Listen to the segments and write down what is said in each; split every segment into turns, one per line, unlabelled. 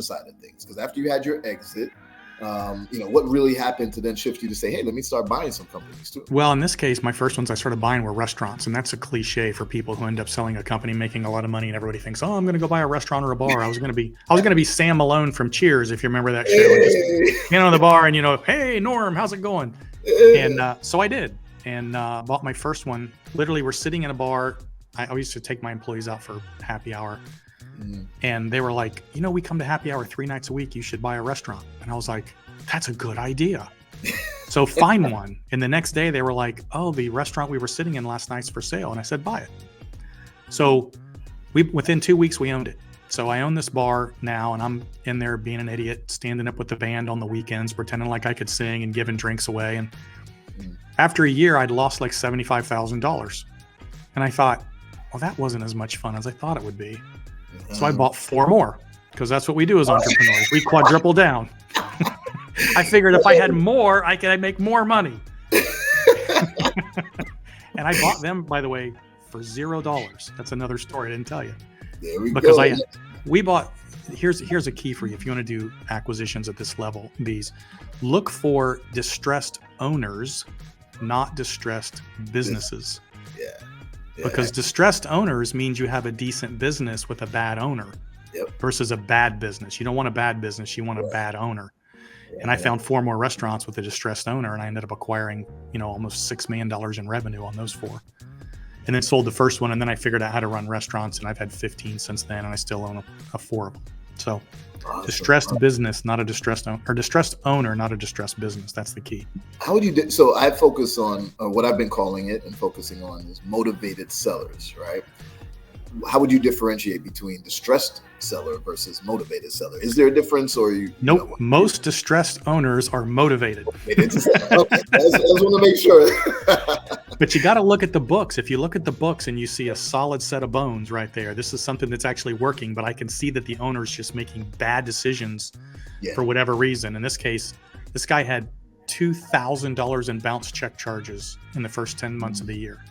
business side of things? Because after you had your exit, what really happened to then shift you to say, hey, let me start buying some companies too?
Well, in this case, my first ones I started buying were restaurants. And that's a cliche for people who end up selling a company, making a lot of money, and everybody thinks, oh, I'm going to go buy a restaurant or a bar. I was going to be Sam Malone from Cheers, if you remember that show. And just get on the bar and, hey, Norm, how's it going? And so I did, and bought my first one. Literally, we're sitting in a bar. I used to take my employees out for happy hour. And they were like, we come to happy hour 3 nights a week. You should buy a restaurant. And I was like, that's a good idea. So find one. And the next day they were like, oh, the restaurant we were sitting in last night's for sale. And I said, buy it. So within 2 weeks, we owned it. So I own this bar now, and I'm in there being an idiot, standing up with the band on the weekends, pretending like I could sing and giving drinks away. And after a year, I'd lost like $75,000. And I thought, well, that wasn't as much fun as I thought it would be. So I bought 4 more, because that's what we do as entrepreneurs. We quadruple down. I figured if I had more, I could make more money. And I bought them, by the way, for $0. That's another story I didn't tell you.
There we
because
go.
We bought. Here's a key for you if you want to do acquisitions at this level. These look for distressed owners, not distressed businesses.
Yeah.
Because distressed owners means you have a decent business with a bad owner. Versus a bad business. You don't want a bad business. You want a bad owner. And I found 4 more restaurants with a distressed owner, and I ended up acquiring, almost $6 million in revenue on those 4. And then sold the first one, and then I figured out how to run restaurants, and I've had 15 since then, and I still own a 4 of them. So distressed business, not a distressed owner, or distressed owner, not a distressed business. That's the key.
How would you so I focus on what I've been calling it and focusing on is motivated sellers, right? How would you differentiate between distressed seller versus motivated seller? Is there a difference, or
Nope. Most distressed owners are motivated.
Okay, I just want to make sure.
But you got to look at the books. If you look at the books and you see a solid set of bones right there, this is something that's actually working. But I can see that the owner's just making bad decisions for whatever reason. In this case, this guy had $2,000 in bounce check charges in the first 10 months of the year.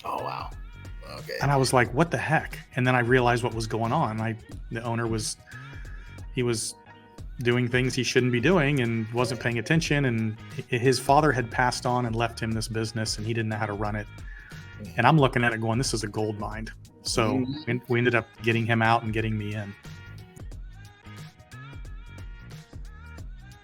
Oh wow. Okay.
And I was like, what the heck? And then I realized what was going on. The owner was doing things he shouldn't be doing and wasn't paying attention. And his father had passed on and left him this business, and he didn't know how to run it. And I'm looking at it going, this is a gold mine. So we ended up getting him out and getting me in.